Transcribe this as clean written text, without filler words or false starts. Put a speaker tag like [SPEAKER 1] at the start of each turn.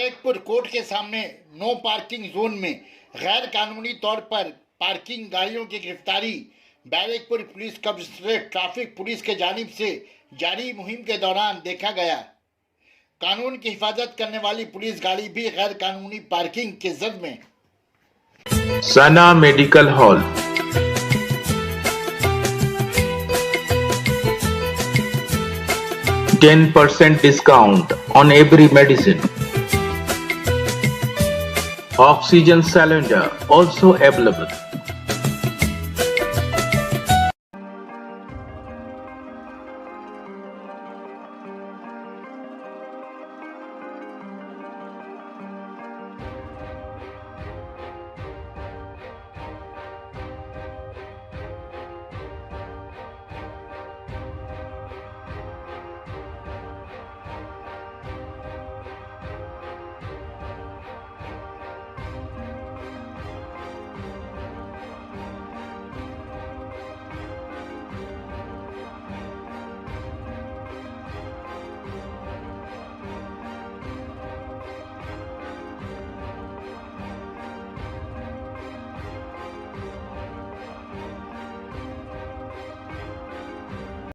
[SPEAKER 1] Barrackpore court के सामने no parking zone में गैर कानूनी तौर पर पार्किंग गाड़ियों की गिरफ्तारी Barrackpore police commissionerate traffic police के जानिब से जारी मुहिम के दौरान देखा गया। कानून की हिफाजत करने वाली पुलिस गाड़ी भी गैर कानूनी पार्किंग के जद में।
[SPEAKER 2] सना medical hall, %10 discount on every medicine. Oxygen cylinder also available.